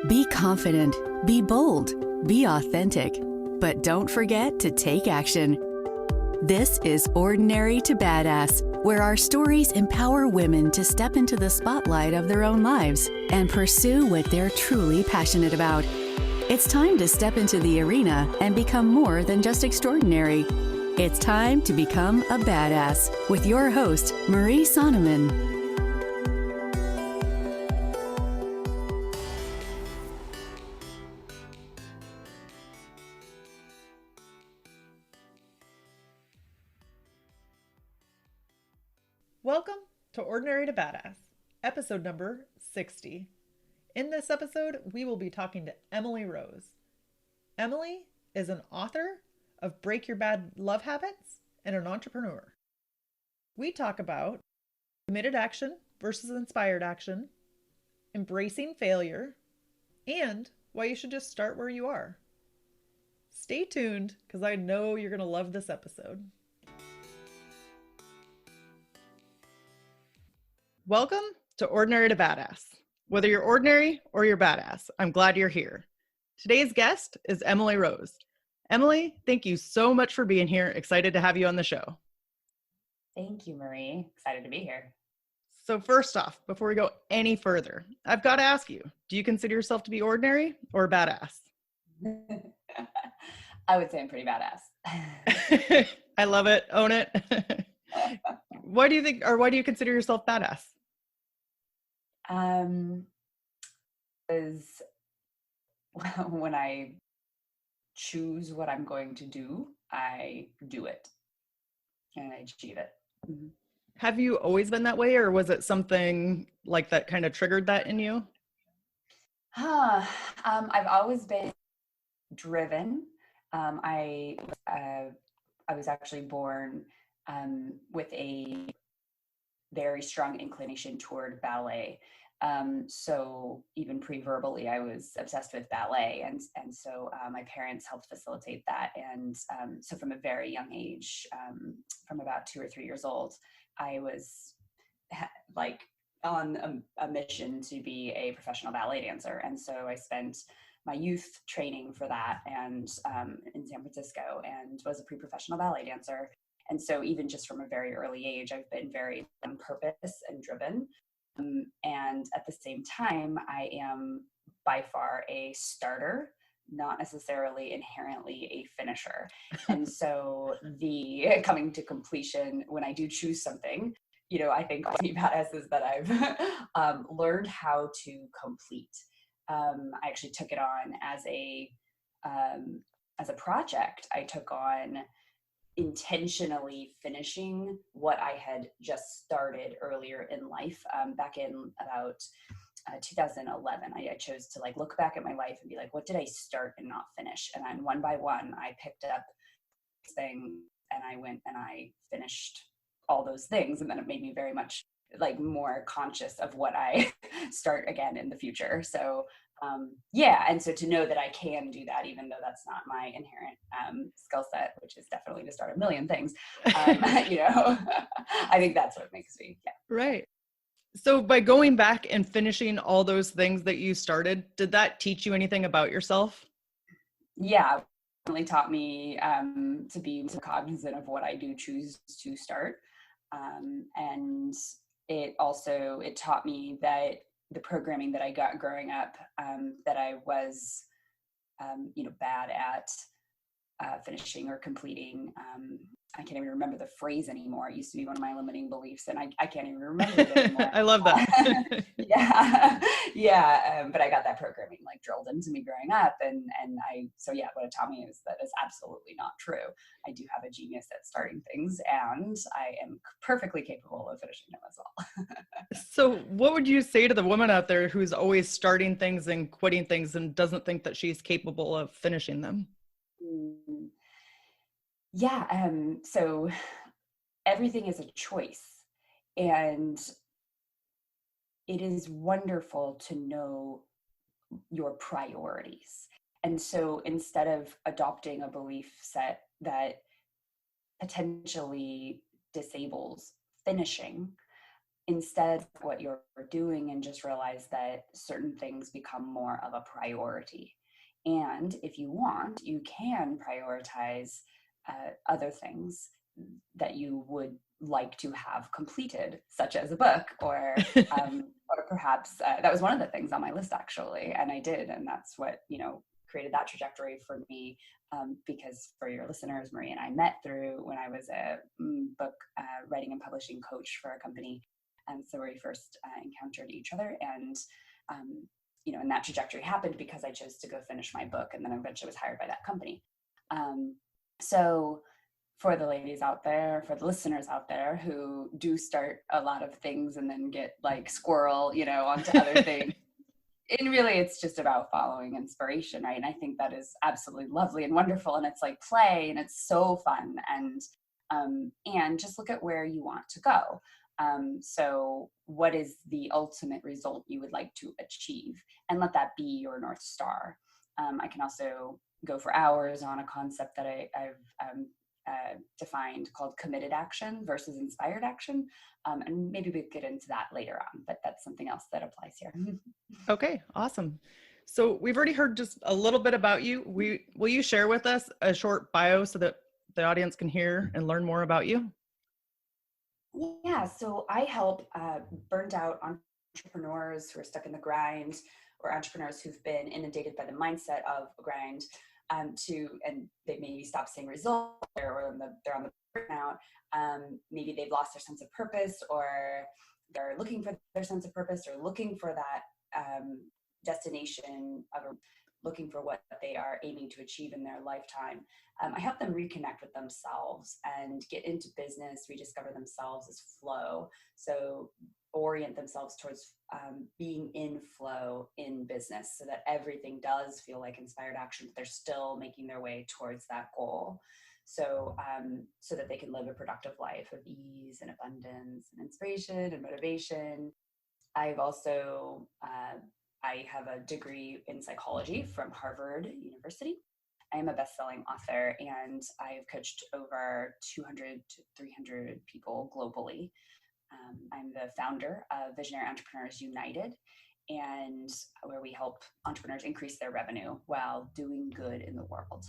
Be confident, be bold, be authentic, but don't forget to take action. This is Ordinary to Badass, where our stories empower women to step into the spotlight of their own lives and pursue what they're truly passionate about. It's time to step into the arena and become more than just extraordinary. It's time to become a badass with your host, Marie Sonneman. Welcome to Ordinary to Badass, episode number 60. In this episode, we will be talking to Emily Rose. Emily is an author of Break Your Bad Love Habits and an entrepreneur. We talk about committed action versus inspired action, embracing failure, and why you should just start where you are. Stay tuned because I know you're going to love this episode. Welcome to Ordinary to Badass. Whether you're ordinary or you're badass, I'm glad you're here. Today's guest is Emily Rose. Emily, thank you so much for being here. Excited to have you on the show. Thank you, Marie. Excited to be here. So first off, before we go any further, I've got to ask you, do you consider yourself to be ordinary or badass? I would say I'm pretty badass. I love it. Own it. Why do you consider yourself badass? Is when I choose what I'm going to do, I do it and I achieve it. Mm-hmm. Have you always been that way, or was it something like that kind of triggered that in you? I've always been driven. I was actually born with a very strong inclination toward ballet. So even pre-verbally, I was obsessed with ballet. And so my parents helped facilitate that. And so from a very young age, from about 2 or 3 years old, I was like on a mission to be a professional ballet dancer. And so I spent my youth training for that and in San Francisco, and was a pre-professional ballet dancer. And so even just from a very early age, I've been very on purpose and driven. And at the same time, I am by far a starter, not necessarily inherently a finisher. And so the coming to completion, when I do choose something, I think the badass is that I've learned how to complete. I actually took it on as a project. I took on intentionally finishing what I had just started earlier in life. Back in about 2011, I chose to look back at my life and be like, what did I start and not finish? And then one by one, I picked up things and I went and I finished all those things. And then it made me very much more conscious of what I start again in the future. So and so to know that I can do that, even though that's not my inherent skill set, which is definitely to start a million things, I think that's what makes me, Right. So by going back and finishing all those things that you started, did that teach you anything about yourself? Yeah, it really taught me to be cognizant of what I do choose to start. And it taught me that the programming that I got growing up, that I was, bad at finishing or completing. I can't even remember the phrase anymore. It used to be one of my limiting beliefs, and I can't even remember it anymore. I love that. But I got that programming drilled into me growing up, and what it taught me is that it's absolutely not true. I do have a genius at starting things, and I am perfectly capable of finishing them as well. So what would you say to the woman out there who's always starting things and quitting things and doesn't think that she's capable of finishing them? So everything is a choice, and it is wonderful to know your priorities. And so instead of adopting a belief set that potentially disables finishing, instead what you're doing, and just realize that certain things become more of a priority. And if you want, you can prioritize other things that you would like to have completed, such as a book, or perhaps that was one of the things on my list, actually, and I did, and that's what, created that trajectory for me. Because for your listeners, Marie and I met through when I was a book writing and publishing coach for a company, and so we first encountered each other, and and that trajectory happened because I chose to go finish my book, and then eventually was hired by that company. So for the ladies out there, for the listeners out there who do start a lot of things and then get like squirrel, onto other things, and really it's just about following inspiration, right? And I think that is absolutely lovely and wonderful, and it's like play, and it's so fun, and just look at where you want to go. So what is the ultimate result you would like to achieve, and let that be your North Star. I can also go for hours on a concept that I've defined called committed action versus inspired action. And maybe we'll get into that later on, but that's something else that applies here. Okay, awesome. So we've already heard just a little bit about you. Will you share with us a short bio so that the audience can hear and learn more about you? Yeah, so I help burnt out entrepreneurs who are stuck in the grind, or entrepreneurs who've been inundated by the mindset of a grind, and they maybe stop seeing results, or they're on the burnout. Maybe they've lost their sense of purpose, or they're looking for their sense of purpose, or looking for that destination looking for what they are aiming to achieve in their lifetime. I help them reconnect with themselves and get into business, rediscover themselves as flow. So orient themselves towards being in flow in business, so that everything does feel like inspired action, but they're still making their way towards that goal. So that they can live a productive life of ease and abundance and inspiration and motivation. I've also, I have a degree in psychology from Harvard University. I am a best-selling author, and I've coached over 200 to 300 people globally. I'm the founder of Visionary Entrepreneurs United, and where we help entrepreneurs increase their revenue while doing good in the world.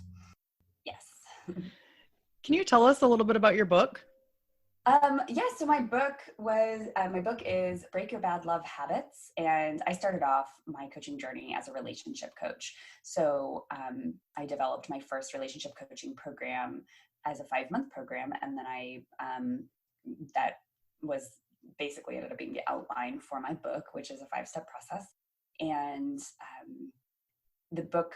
Yes. Can you tell us a little bit about your book? So my book is Break Your Bad Love Habits. And I started off my coaching journey as a relationship coach. So I developed my first relationship coaching program as a 5-month program. And then that was basically ended up being the outline for my book, which is a 5-step process. And the book,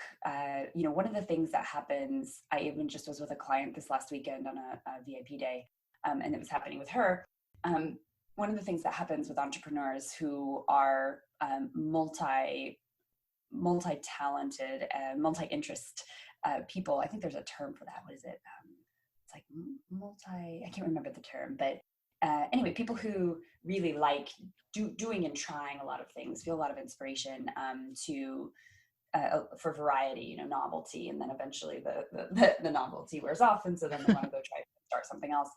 one of the things that happens, I even just was with a client this last weekend on a VIP day. And it was happening with her. One of the things that happens with entrepreneurs who are multi-talented and multi-interest people, I think there's a term for that. What is it? It's like I can't remember the term, but anyway, people who really like doing and trying a lot of things, feel a lot of inspiration for variety, novelty, and then eventually the novelty wears off, and so then they want to go try to start something else.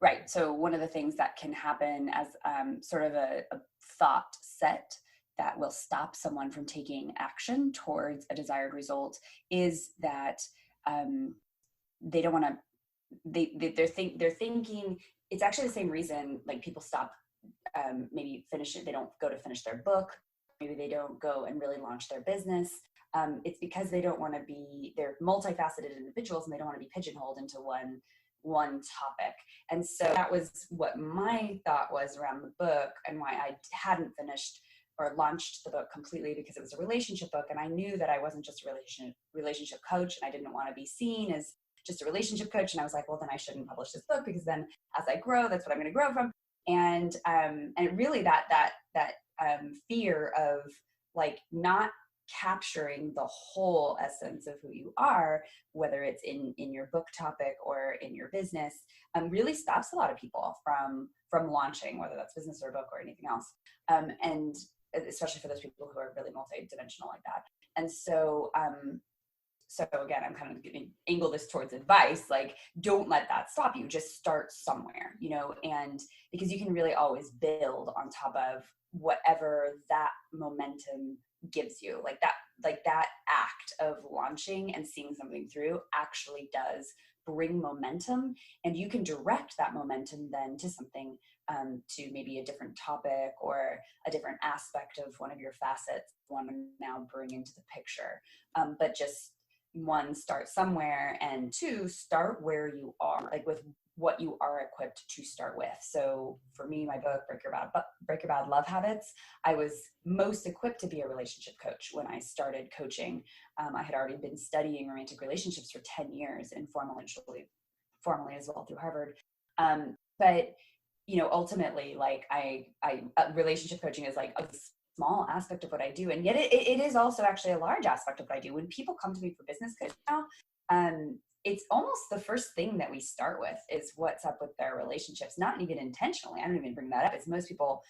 Right. So one of the things that can happen as sort of a thought set that will stop someone from taking action towards a desired result is that they don't want to. They're thinking it's actually the same reason like people stop maybe finish it. They don't go to finish their book. Maybe they don't go and really launch their business. It's because they don't want to they're multifaceted individuals, and they don't want to be pigeonholed into one topic. And so that was what my thought was around the book, and why I hadn't finished or launched the book completely, because it was a relationship book. And I knew that I wasn't just a relationship coach, and I didn't want to be seen as just a relationship coach. And I was like, well, then I shouldn't publish this book, because then as I grow, that's what I'm going to grow from. And really that fear of like not capturing the whole essence of who you are, whether it's in your book topic or in your business, really stops a lot of people from launching, whether that's business or book or anything else. And especially for those people who are really multidimensional like that. And so So again, I'm kind of going to angle this towards advice, like don't let that stop you. Just start somewhere, and because you can really always build on top of whatever that momentum gives you. Like that act of launching and seeing something through actually does bring momentum, and you can direct that momentum then to something, to maybe a different topic or a different aspect of one of your facets you want to now bring into the picture. But just one, start somewhere, and two, start where you are, like with what you are equipped to start with. So for me, my book, Break Your Bad Love Habits, I was most equipped to be a relationship coach when I started coaching. I had already been studying romantic relationships for 10 years informally as well through Harvard. But ultimately, like relationship coaching is like a small aspect of what I do. And yet it is also actually a large aspect of what I do. When people come to me for business coaching now, it's almost the first thing that we start with is what's up with their relationships, not even intentionally. I don't even bring that up. It's most people,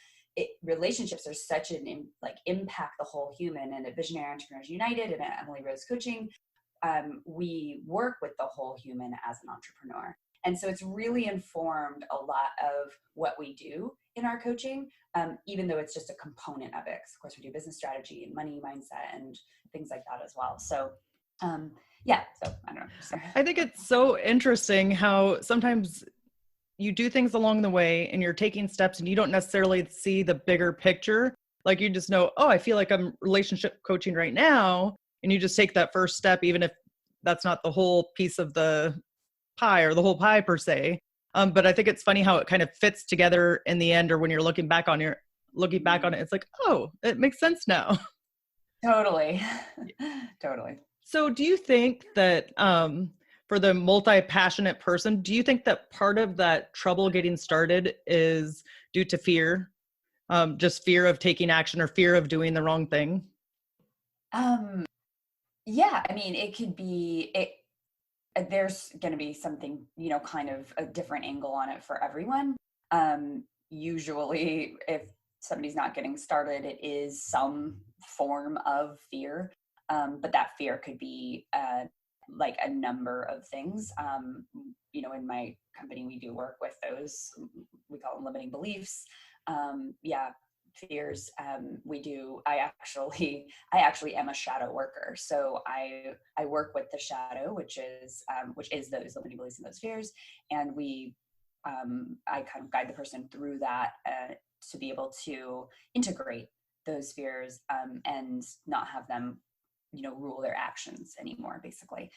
relationships are such an impact the whole human. And at Visionary Entrepreneurs United and at Emily Rose Coaching, we work with the whole human as an entrepreneur. And so it's really informed a lot of what we do in our coaching, even though it's just a component of it. 'Cause of course, we do business strategy and money mindset and things like that as well. So so I don't know. I think it's so interesting how sometimes you do things along the way and you're taking steps and you don't necessarily see the bigger picture. Like you just know, oh, I feel like I'm relationship coaching right now. And you just take that first step, even if that's not the whole piece of the pie or the whole pie per se. But I think it's funny how it kind of fits together in the end, or when you're looking back on it, it's like, oh, it makes sense now. Totally. Totally. So do you think that for the multi-passionate person, do you think that part of that trouble getting started is due to fear? Just fear of taking action or fear of doing the wrong thing? Yeah, I mean, it could be, there's going to be something, kind of a different angle on it for everyone. Usually if somebody's not getting started, it is some form of fear. But that fear could be like a number of things. In my company, we do work with those, we call them limiting beliefs. Fears. I actually am a shadow worker. So I work with the shadow, which is those limiting beliefs and those fears. And I kind of guide the person through that to be able to integrate those fears and not have them rule their actions anymore, basically,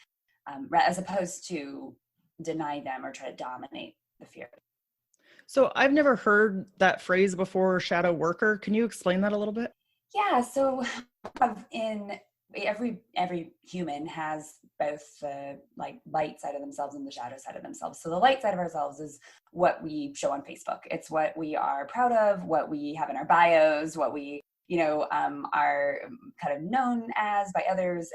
as opposed to deny them or try to dominate the fear. So I've never heard that phrase before, shadow worker. Can you explain that a little bit? Yeah. So in every human has both the light side of themselves and the shadow side of themselves. So the light side of ourselves is what we show on Facebook. It's what we are proud of, what we have in our bios, what we are kind of known as by others.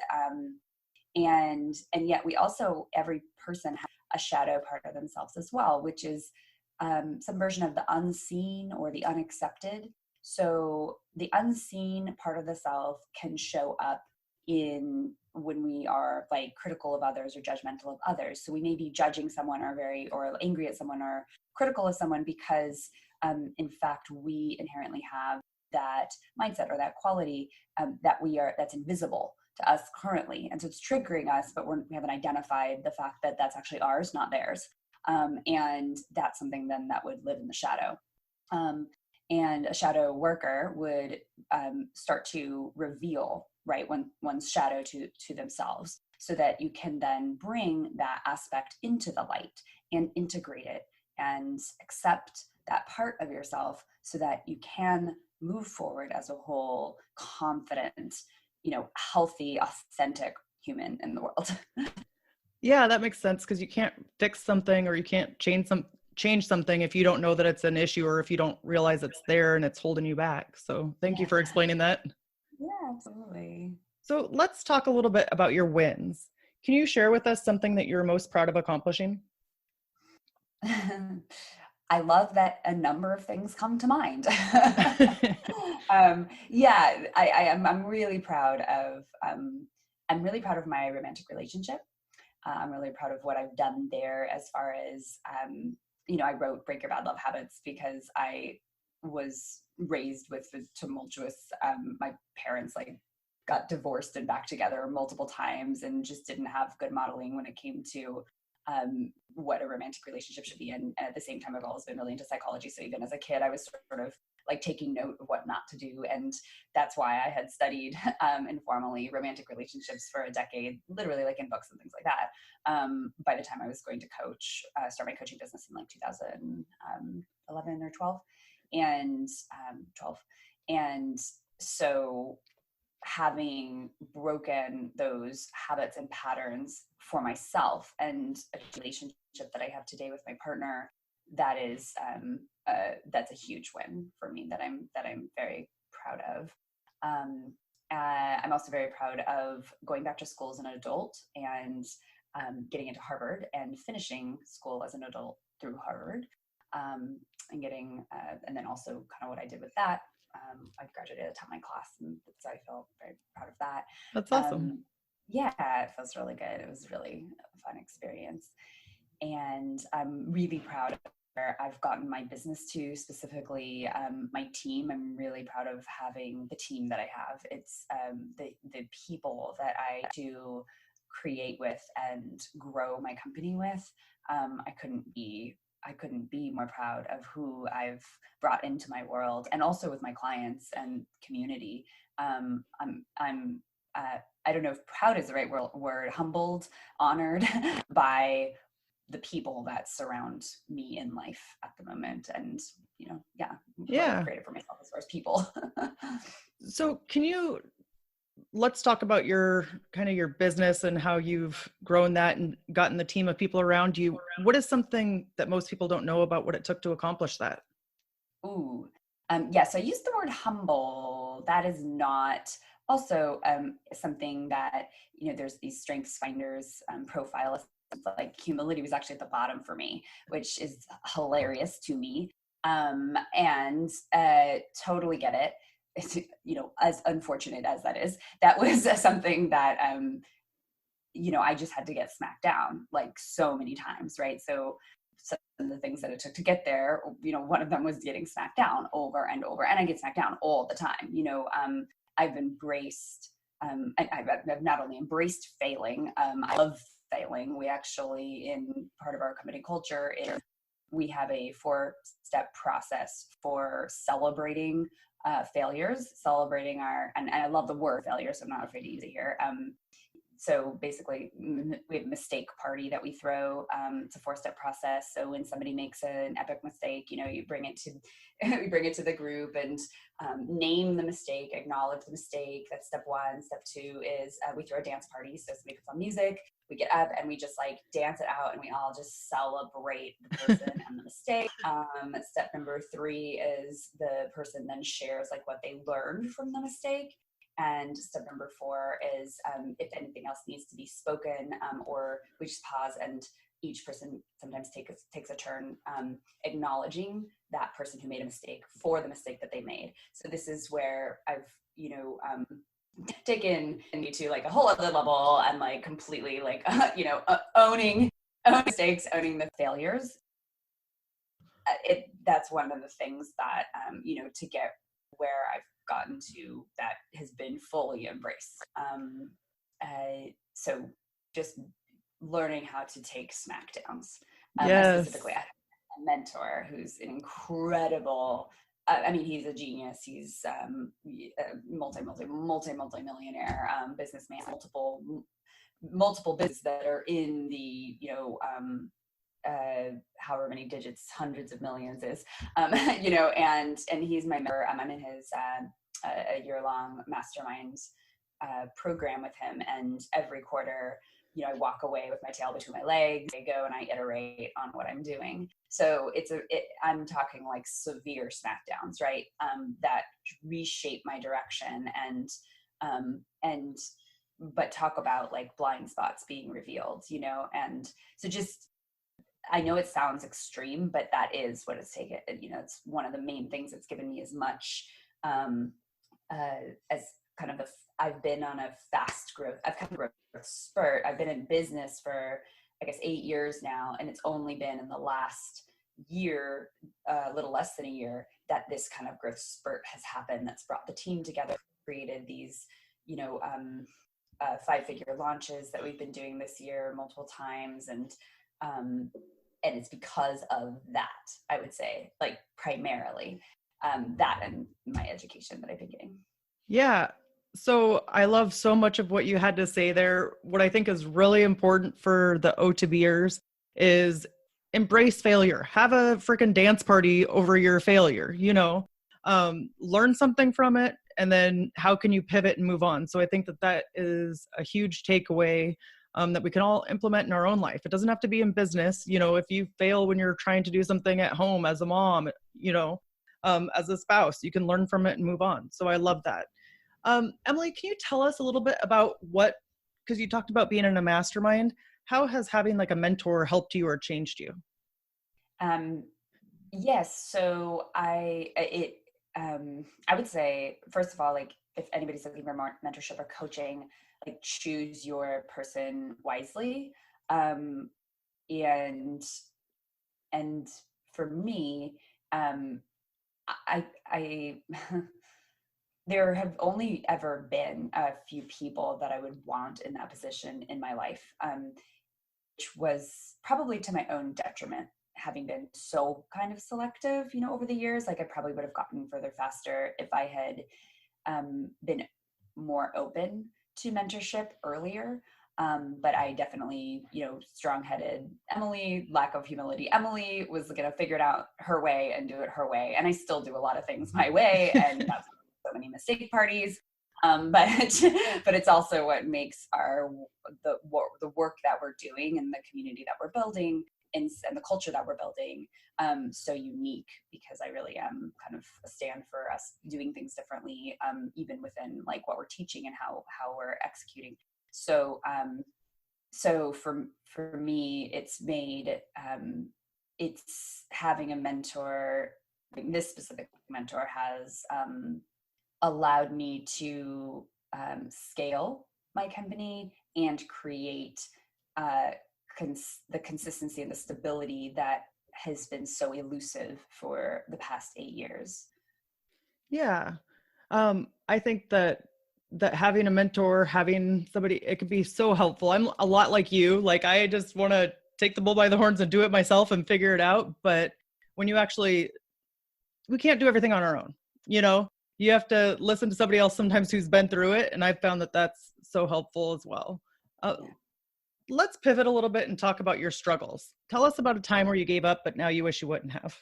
And yet we also, every person has a shadow part of themselves as well, which is some version of the unseen or the unaccepted. So the unseen part of the self can show up in when we are critical of others or judgmental of others. So we may be judging someone or angry at someone or critical of someone because in fact we inherently have that mindset or that quality that's invisible to us currently. And so it's triggering us, but we haven't identified the fact that that's actually ours, not theirs. And that's something then that would live in the shadow. And a shadow worker would start to reveal, right, one's shadow to themselves, so that you can then bring that aspect into the light and integrate it and accept that part of yourself so that you can move forward as a whole, confident, healthy, authentic human in the world. Yeah, that makes sense, because you can't fix something or you can't change something if you don't know that it's an issue or if you don't realize it's there and it's holding you back. So thank you for explaining that. Yeah, absolutely. So let's talk a little bit about your wins. Can you share with us something that you're most proud of accomplishing? I love that a number of things come to mind. I'm really proud of I'm really proud of my romantic relationship. I'm really proud of what I've done there as far as, I wrote Break Your Bad Love Habits because I was raised with the tumultuous, my parents like got divorced and back together multiple times and just didn't have good modeling when it came to what a romantic relationship should be. And at the same time, I've always been really into psychology. So even as a kid, I was sort of like taking note of what not to do. And that's why I had studied informally romantic relationships for a decade, literally like in books and things like that. By the time I was going to start my coaching business in like 2011 or 12 and 12. And so having broken those habits and patterns for myself and a relationship that I have today with my partner, that is that's a huge win for me that I'm very proud of. I'm also very proud of going back to school as an adult and getting into Harvard and finishing school as an adult through Harvard, and getting and then also kind of what I did with that. I graduated at the top of my class, and so I feel very proud of that. That's awesome. Yeah, it feels really good. It was really a fun experience. And I'm really proud of where I've gotten my business to, specifically my team. I'm really proud of having the team that I have. It's the people that I do create with and grow my company with. I couldn't be more proud of who I've brought into my world, and also with my clients and community. I don't know if proud is the right word, humbled, honored by the people that surround me in life at the moment. And, what I've created for myself as far as people. So let's talk about your business and how you've grown that and gotten the team of people around you. What is something that most people don't know about what it took to accomplish that? So I use the word humble. That is not also something that, there's these Strengths Finders profile. Like humility was actually at the bottom for me, which is hilarious to me. And totally get it. It's, as unfortunate as that is, that was something that, I just had to get smacked down like so many times, right? So some of the things that it took to get there, one of them was getting smacked down over and over. And I get smacked down all the time. I've embraced, I've not only embraced failing, I love failing. We actually, in part of our company culture, we have a 4-step process for celebrating failures, celebrating and I love the word failure, so I'm not afraid to use it here. So basically, we have a mistake party that we throw. It's a 4-step process. So when somebody makes an epic mistake, you bring it to we bring it to the group and name the mistake, acknowledge the mistake. That's step 1. Step 2 is we throw a dance party. So somebody puts on music, we get up and we just like dance it out, and we all just celebrate the person and the mistake. Step number 3 is the person then shares like what they learned from the mistake. And step number 4 is if anything else needs to be spoken, or we just pause and each person sometimes takes a turn acknowledging that person who made a mistake for the mistake that they made. So this is where I've, taken me to like a whole other level and like completely like, owning mistakes, owning the failures. That's one of the things that, to get where I've gotten to, that has been fully embraced. So just learning how to take smackdowns. Yes. Specifically, I have a mentor who's an incredible, he's a genius. He's a multi-millionaire businessman, multiple businesses that are in the, however many digits, hundreds of millions is, and he's my member. I'm in his a year-long mastermind program with him, and every quarter, I walk away with my tail between my legs. I go and I iterate on what I'm doing. So I'm talking like severe smackdowns, right? That reshape my direction but talk about like blind spots being revealed, and so just, I know it sounds extreme, but that is what it's taken. It's one of the main things that's given me as much as I've been on a fast growth, I've kind of growth spurt. I've been in business for, I guess, 8 years now. And it's only been in the last year, a little less than a year, that this kind of growth spurt has happened, that's brought the team together, created these, 5-figure launches that we've been doing this year multiple times. And it's because of that, I would say, like primarily that and my education that I've been getting. Yeah. So I love so much of what you had to say there. What I think is really important for the O2Bers is embrace failure. Have a freaking dance party over your failure, learn something from it. And then how can you pivot and move on? So I think that is a huge takeaway that we can all implement in our own life. It doesn't have to be in business. If you fail when you're trying to do something at home as a mom, as a spouse, you can learn from it and move on. So I love that. Emily, can you tell us a little bit about because you talked about being in a mastermind, how has having like a mentor helped you or changed you? Yes. So I would say, first of all, like if anybody's looking for more mentorship or coaching, like choose your person wisely. And for me, I there have only ever been a few people that I would want in that position in my life, which was probably to my own detriment, having been so kind of selective, over the years. Like I probably would have gotten further faster if I had been more open to mentorship earlier. But I definitely, strong-headed Emily, lack of humility Emily, was going to figure it out her way and do it her way. And I still do a lot of things my way, and that's so many mistake parties. But it's also what makes the work that we're doing and the community that we're building and the culture that we're building so unique, because I really am kind of a stand for us doing things differently, even within like what we're teaching and how we're executing. So for me, it's made it's having a mentor. This specific mentor has allowed me to scale my company and create the consistency and the stability that has been so elusive for the past 8 years. Yeah. I think that having a mentor, having somebody, it could be so helpful. I'm a lot like you. Like I just want to take the bull by the horns and do it myself and figure it out. But when we can't do everything on our own. You have to listen to somebody else sometimes who's been through it. And I've found that that's so helpful as well. Let's pivot a little bit and talk about your struggles. Tell us about a time where you gave up, but now you wish you wouldn't have.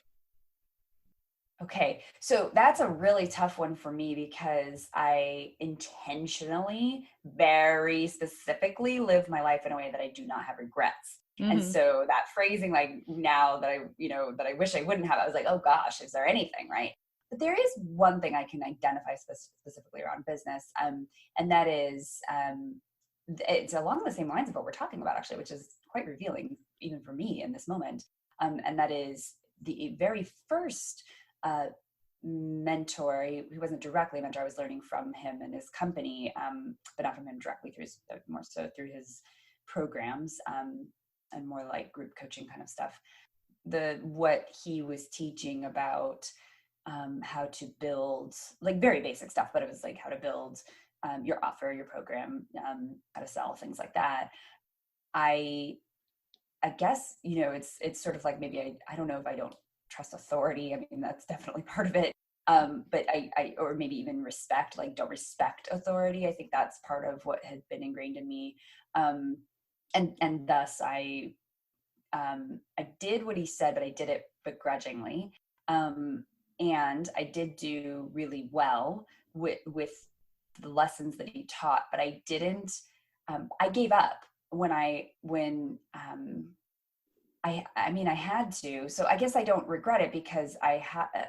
Okay, so that's a really tough one for me because I intentionally, very specifically live my life in a way that I do not have regrets. Mm-hmm. And so that phrasing, like now that I wish I wouldn't have, I was like, oh gosh, is there anything, right? But there is one thing I can identify specifically around business, and that is, it's along the same lines of what we're talking about actually, which is quite revealing even for me in this moment. And that is the very first mentor. He wasn't directly a mentor. I was learning from him and his company, but not from him directly, more so through his programs, and more like group coaching kind of stuff. What he was teaching about how to build, like very basic stuff, but it was like how to build your offer, your program, how to sell, things like that. I guess, it's sort of like, maybe I don't know if I don't trust authority. I mean, that's definitely part of it. But I or maybe even respect, like don't respect authority. I think that's part of what had been ingrained in me. And thus I did what he said, but I did it begrudgingly. And I did do really well with the lessons that he taught, but I didn't, I gave up when I had to. So I guess I don't regret it because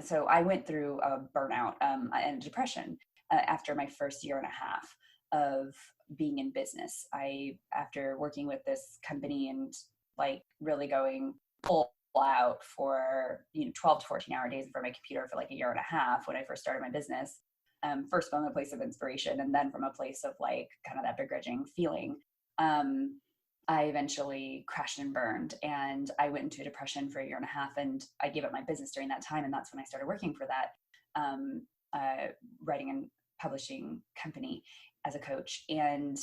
so I went through a burnout and depression after my first year and a half of being in business. After working with this company and like really going full out for 12 to 14 hour days in front of my computer for like a year and a half when I first started my business, first from a place of inspiration and then from a place of like kind of that begrudging feeling. I eventually crashed and burned, and I went into a depression for a year and a half, and I gave up my business during that time. And that's when I started working for that writing and publishing company as a coach. And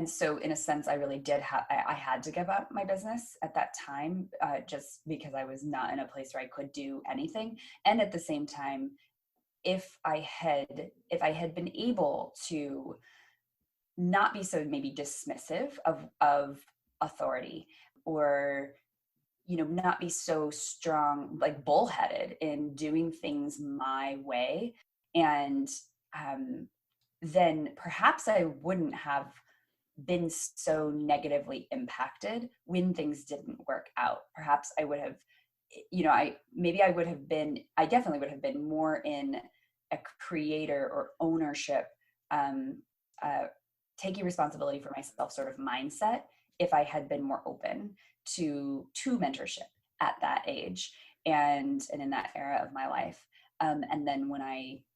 so in a sense, I really did I had to give up my business at that time, just because I was not in a place where I could do anything. And at the same time, if I had been able to not be so maybe dismissive of authority, or not be so strong, like bullheaded in doing things my way, and then perhaps I wouldn't have been so negatively impacted when things didn't work out. Perhaps I would have, I definitely would have been more in a creator or ownership, taking responsibility for myself sort of mindset, if I had been more open to mentorship at that age and in that era of my life. And then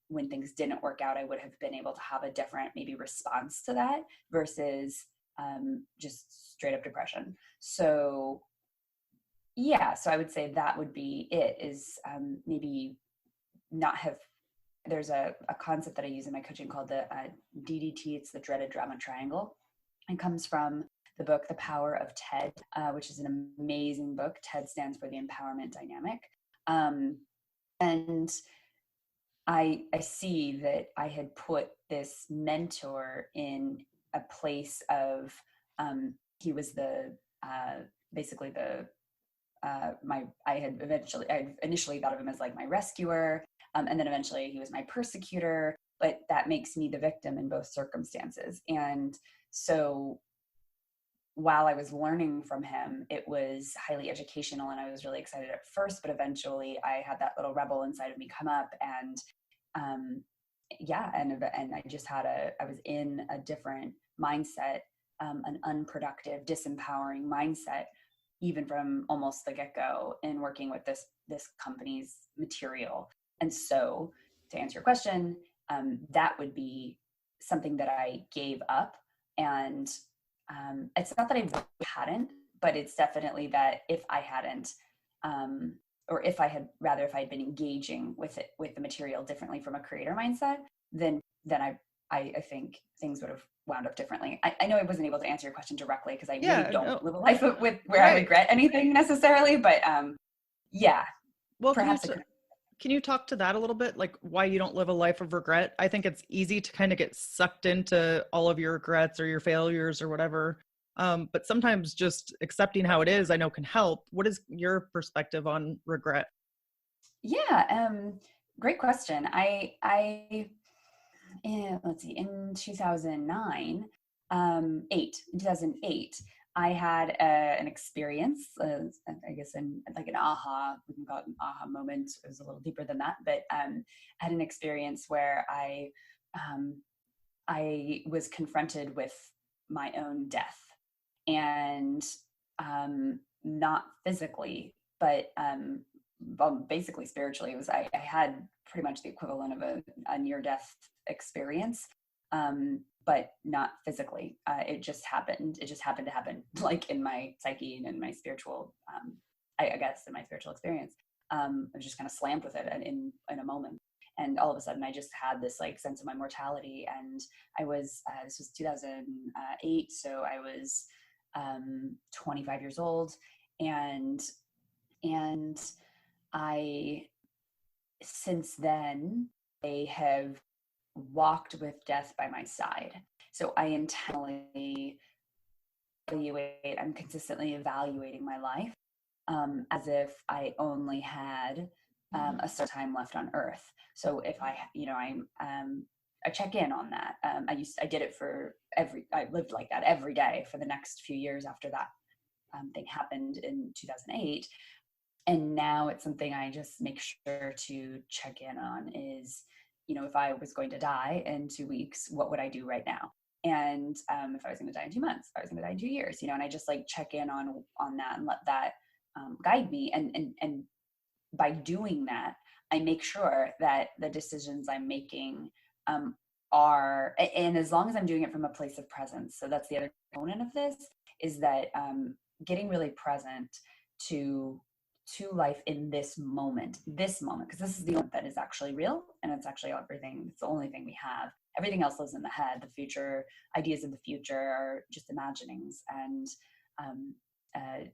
when things didn't work out, I would have been able to have a different maybe response to that versus just straight up depression. So yeah, so I would say that would be it, is maybe not have, there's a concept that I use in my coaching called the DDT. It's the dreaded drama triangle. It comes from the book, The Power of TED, which is an amazing book. TED stands for the Empowerment Dynamic. And I see that I had put this mentor in a place of, he was basically I initially thought of him as like my rescuer. And then eventually he was my persecutor, but that makes me the victim in both circumstances. And so while I was learning from him, it was highly educational, and I was really excited at first, but eventually I had that little rebel inside of me come up, and and I just I was in a different mindset, an unproductive, disempowering mindset, even from almost the get-go in working with this company's material. And so to answer your question, that would be something that I gave up. And it's not that I hadn't, but it's definitely that if I hadn't, or if I had been engaging with the material differently from a creator mindset, then I think things would have wound up differently. I know I wasn't able to answer your question directly, because I really don't live a life where I regret anything necessarily, but yeah. Well, perhaps can you talk to that a little bit? Like why you don't live a life of regret? I think it's easy to kind of get sucked into all of your regrets or your failures or whatever. But sometimes just accepting how it is, I know, can help. What is your perspective on regret? Yeah. Great question. Let's see, in 2008, I had an experience, I guess, like an aha, we can call it an aha moment. It was a little deeper than that, but had an experience where I was confronted with my own death, and not physically, but basically spiritually. It was I had pretty much the equivalent of a near-death experience. But not physically. It just happened. It just happened to happen, like in my psyche and in my spiritual, I guess, in my spiritual experience. I was just kind of slammed with it in a moment, and all of a sudden, I just had this like sense of my mortality. And I was this was 2008, so I was 25 years old, and I since then I have walked with death by my side. So I intentionally I'm consistently evaluating my life as if I only had a certain time left on earth. So if I check in on that. I did it I lived like that every day for the next few years after that thing happened in 2008. And now it's something I just make sure to check in on is, if I was going to die in 2 weeks, what would I do right now? And if I was going to die in 2 months, if I was going to die in 2 years, and I just like check in on that and let that guide me. And by doing that, I make sure that the decisions I'm making and as long as I'm doing it from a place of presence. So that's the other component of this, is that getting really present to life in this moment, because this is the moment that is actually real, and it's actually everything. It's the only thing we have. Everything else lives in the head. The future, ideas of the future are just imaginings, and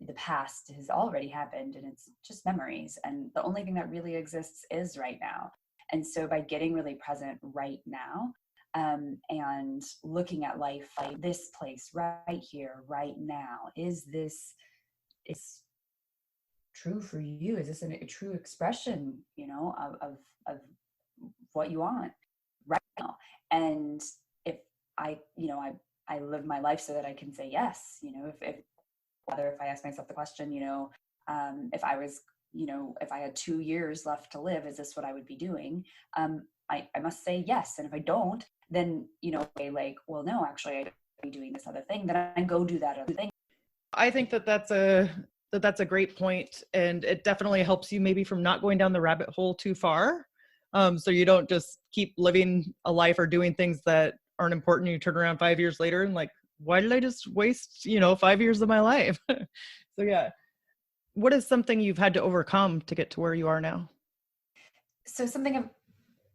the past has already happened, and it's just memories. And the only thing that really exists is right now. And so by getting really present right now, and looking at life like this place right here, right now, is true for you? Is this a true expression, of what you want right now? And if I live my life so that I can say yes, if I ask myself the question, if I was, if I had 2 years left to live, is this what I would be doing? I must say yes. And if I don't, then, like, well, no, actually I'd be doing this other thing, then I go do that other thing. I think that's a great point, and it definitely helps you maybe from not going down the rabbit hole too far. So you don't just keep living a life or doing things that aren't important. You turn around 5 years later and like, why did I just waste, 5 years of my life? So yeah. What is something you've had to overcome to get to where you are now? So something of,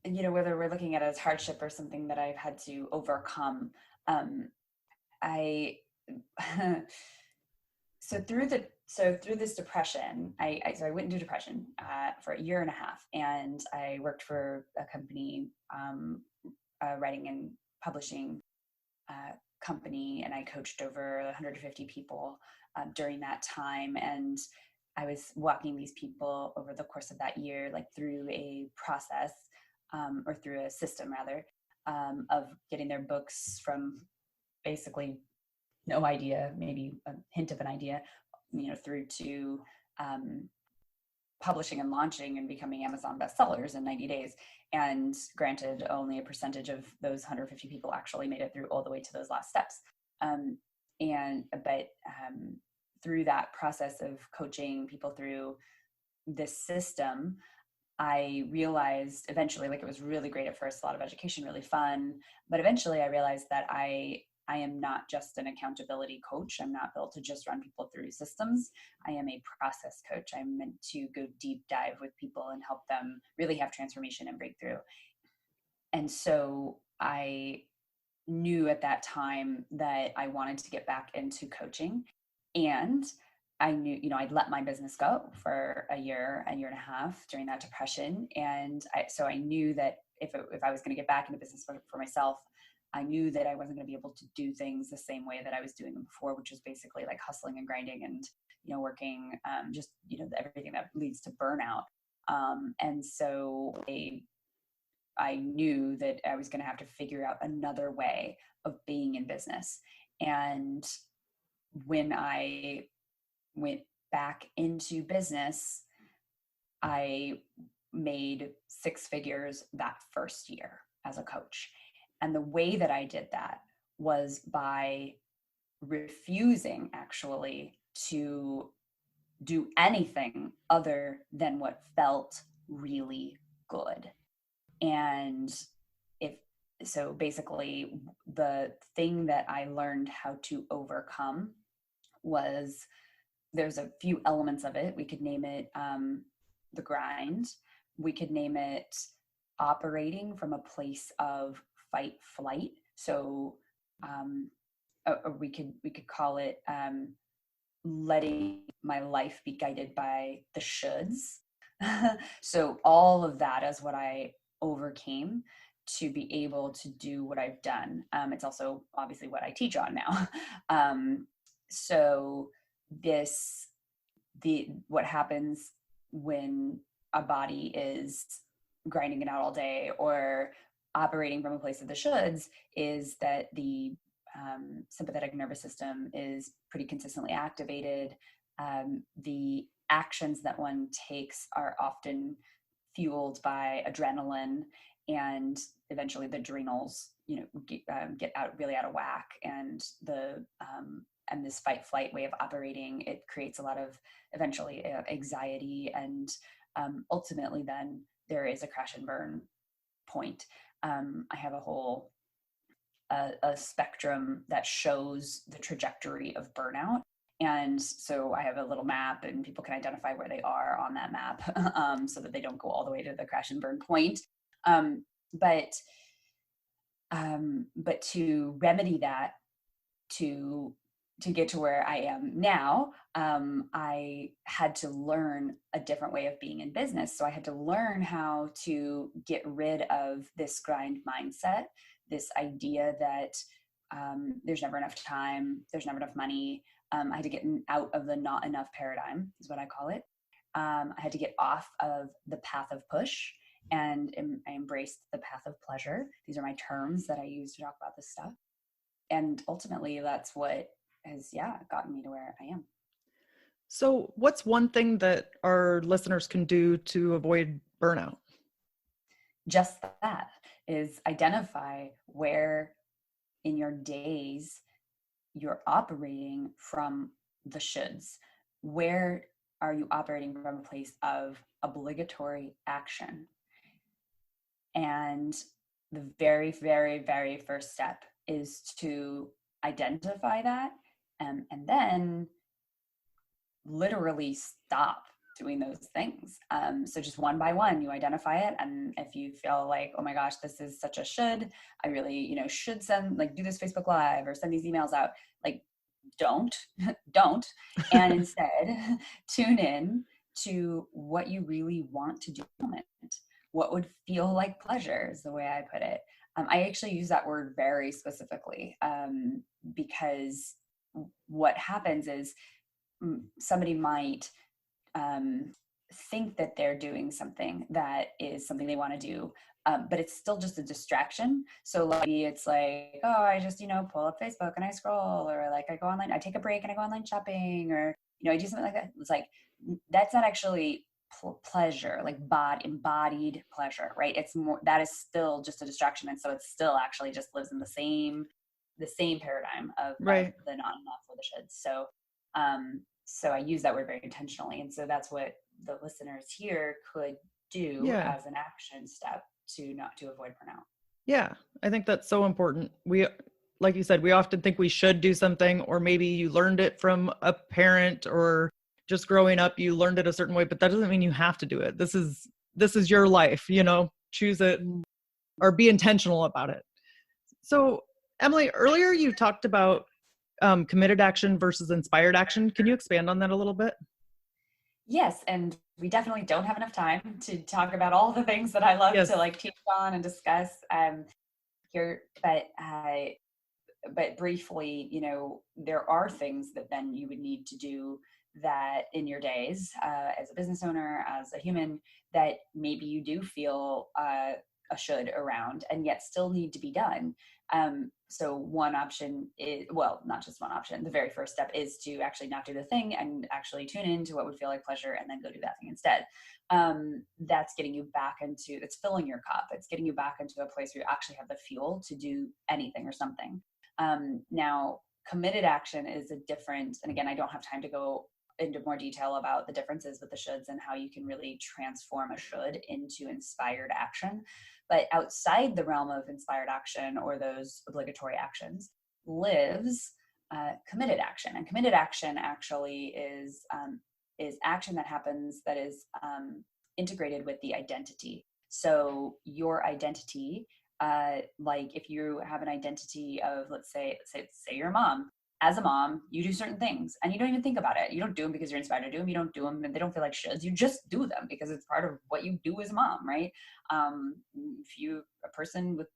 whether we're looking at it as hardship or something that I've had to overcome, I so through this depression, I went into depression for a year and a half, and I worked for a company, writing and publishing company, and I coached over 150 people during that time. And I was walking these people over the course of that year, like through a process, or through a system rather, of getting their books from basically no idea, maybe a hint of an idea, through to publishing and launching and becoming Amazon bestsellers in 90 days. And granted, only a percentage of those 150 people actually made it through all the way to those last steps. But through that process of coaching people through this system, I realized eventually, like, it was really great at first, a lot of education, really fun. But eventually I realized that I am not just an accountability coach. I'm not built to just run people through systems. I am a process coach. I'm meant to go deep dive with people and help them really have transformation and breakthrough. And so I knew at that time that I wanted to get back into coaching. And I knew, I'd let my business go for a year and a half during that depression. And so I knew that if I was going to get back into business for myself, I knew that I wasn't going to be able to do things the same way that I was doing them before, which was basically like hustling and grinding and, working, just, everything that leads to burnout. And so I knew that I was going to have to figure out another way of being in business. And when I went back into business, I made 6 figures that first year as a coach. And the way that I did that was by refusing actually to do anything other than what felt really good. And so basically the thing that I learned how to overcome was, there's a few elements of it. We could name it the grind. We could name it operating from a place of fight flight. So or we could call it letting my life be guided by the shoulds. So all of that is what I overcame to be able to do what I've done. It's also obviously what I teach on now. So what happens when a body is grinding it out all day or operating from a place of the shoulds is that the sympathetic nervous system is pretty consistently activated. The actions that one takes are often fueled by adrenaline, and eventually the adrenals, get really out of whack, and and this fight flight way of operating, it creates a lot of eventually anxiety, and ultimately then there is a crash and burn point. I have a whole a spectrum that shows the trajectory of burnout. And so I have a little map and people can identify where they are on that map so that they don't go all the way to the crash and burn point. Um, but to remedy that, to get to where I am now, I had to learn a different way of being in business. So I had to learn how to get rid of this grind mindset, this idea that there's never enough time, there's never enough money. I had to get out of the not enough paradigm, is what I call it. I had to get off of the path of push, and I embraced the path of pleasure. These are my terms that I use to talk about this stuff. And ultimately, that's what has, gotten me to where I am. So what's one thing that our listeners can do to avoid burnout? Just that is identify where in your days you're operating from the shoulds. Where are you operating from a place of obligatory action? And the very, very, very first step is to identify that and then literally stop doing those things. So just one by one, you identify it. And if you feel like, oh my gosh, this is such a should, I really, should send, like, do this Facebook Live or send these emails out, like, don't. And instead tune in to what you really want to do in the moment. What would feel like pleasure is the way I put it. I actually use that word very specifically because what happens is somebody might think that they're doing something that is something they want to do, but it's still just a distraction. So like it's like, oh, I just, pull up Facebook and I scroll, or like I go online, I take a break and I go online shopping, or, I do something like that. It's like, that's not actually pleasure, like embodied pleasure, right? It's more, that is still just a distraction. And so it still actually just lives in the same paradigm of, right, of the not enough or the should. So, so I use that word very intentionally. And so that's what the listeners here could do as an action step to avoid burnout. Yeah. I think that's so important. Like you said, we often think we should do something, or maybe you learned it from a parent, or just growing up, you learned it a certain way, but that doesn't mean you have to do it. This is your life, choose it or be intentional about it. So Emily, earlier you talked about committed action versus inspired action. Can you expand on that a little bit? Yes. And we definitely don't have enough time to talk about all the things that I love to like teach on and discuss here, but briefly, there are things that then you would need to do that in your days as a business owner, as a human, that maybe you do feel a should around and yet still need to be done. So one option is, well, not just one option. The very first step is to actually not do the thing and actually tune into what would feel like pleasure and then go do that thing instead. That's getting you back into, it's filling your cup. It's getting you back into a place where you actually have the fuel to do anything or something. Now, committed action is a different, and again, I don't have time to go into more detail about the differences with the shoulds and how you can really transform a should into inspired action. But outside the realm of inspired action or those obligatory actions lives committed action. And committed action actually is action that happens that is integrated with the identity. So your identity, like if you have an identity of, let's say you're a mom. As a mom, you do certain things and you don't even think about it. You don't do them because you're inspired to do them. You don't do them and they don't feel like shoulds. You just do them because it's part of what you do as a mom, right? If you're a person with,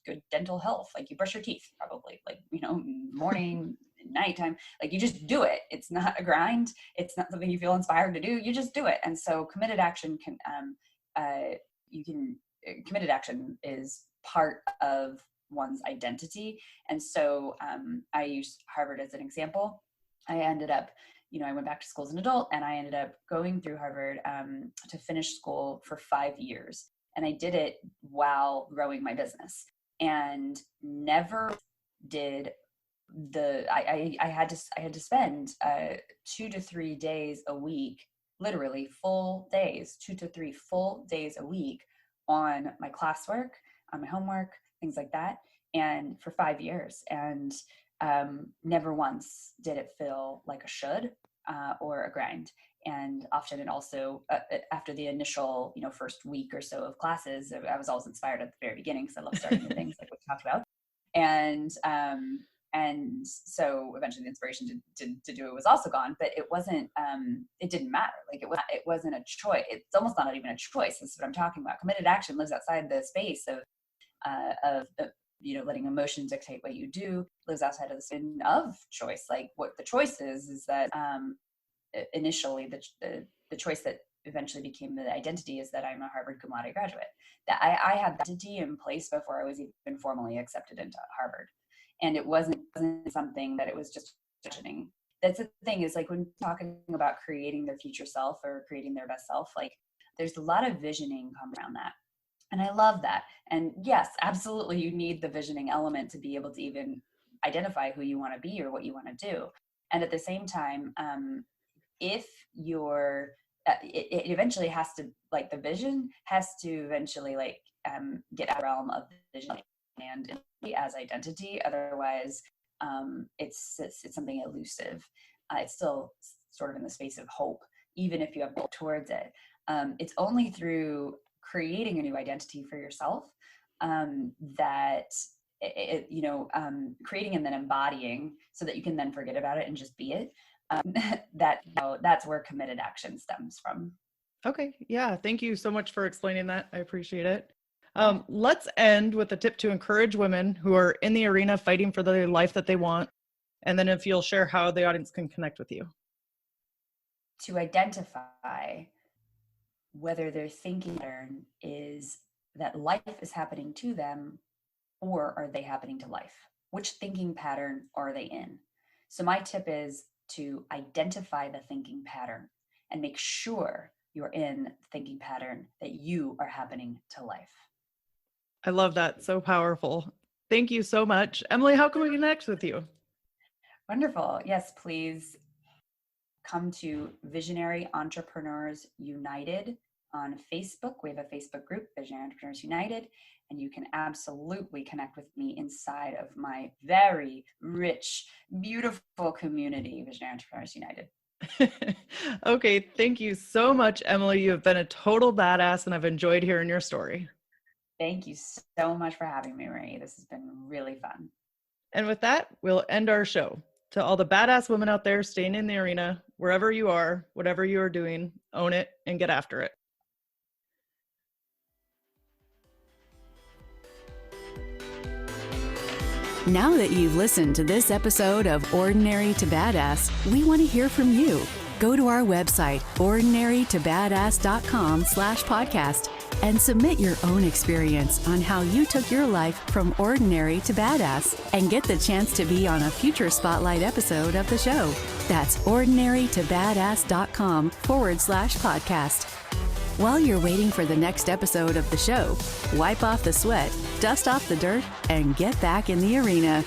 good dental health, like you brush your teeth probably, like, morning, nighttime, like you just do it. It's not a grind. It's not something you feel inspired to do. You just do it. And so committed action committed action is part of one's identity. And so I use Harvard as an example. I ended up, I went back to school as an adult and I ended up going through Harvard to finish school for 5 years. And I did it while growing my business, and never did I had to spend 2 to 3 days a week, literally full days, 2 to 3 full days a week on my classwork, on my homework, things like that. And for 5 years, and never once did it feel like a should or a grind. And often it also, after the initial, first week or so of classes, I was always inspired at the very beginning because I love starting new things like we talked about. And so eventually the inspiration to do it was also gone, but it wasn't, it didn't matter. Like it wasn't a choice. It's almost not even a choice. This is what I'm talking about. Committed action lives outside the space of letting emotions dictate what you do, lives outside of the spin of choice. Like what the choice is that initially the choice that eventually became the identity is that I'm a Harvard cum laude graduate. That I had that identity in place before I was even formally accepted into Harvard. And it wasn't something that it was just visioning. That's the thing, is like when talking about creating their future self or creating their best self, like there's a lot of visioning around that. And I love that. And yes, absolutely, you need the visioning element to be able to even identify who you want to be or what you want to do. And at the same time, if you're, it eventually has to, like the vision has to eventually get out of the realm of vision and as identity. Otherwise, it's something elusive. It's still sort of in the space of hope, even if you have hope towards it. It's only through creating a new identity for yourself that creating and then embodying so that you can then forget about it and just be it. That's where committed action stems from. Okay. Yeah. Thank you so much for explaining that. I appreciate it. Let's end with a tip to encourage women who are in the arena fighting for the life that they want. And then if you'll share how the audience can connect with you. To identify whether their thinking pattern is that life is happening to them, or are they happening to life? Which thinking pattern are they in? So my tip is to identify the thinking pattern and make sure you're in the thinking pattern that you are happening to life. I love that. So powerful. Thank you so much. Emily, how can we connect with you? Wonderful. Yes, please come to Visionary Entrepreneurs United on Facebook. We have a Facebook group, Visionary Entrepreneurs United, and you can absolutely connect with me inside of my very rich, beautiful community, Visionary Entrepreneurs United. Okay. Thank you so much, Emily. You have been a total badass, and I've enjoyed hearing your story. Thank you so much for having me, Marie. This has been really fun. And with that, we'll end our show. To all the badass women out there staying in the arena, wherever you are, whatever you are doing, own it and get after it. Now that you've listened to this episode of Ordinary to Badass, we want to hear from you. Go to our website, ordinarytobadass.com/podcast, and submit your own experience on how you took your life from ordinary to badass and get the chance to be on a future spotlight episode of the show. That's ordinarytobadass.com/podcast. While you're waiting for the next episode of the show, wipe off the sweat, dust off the dirt, and get back in the arena.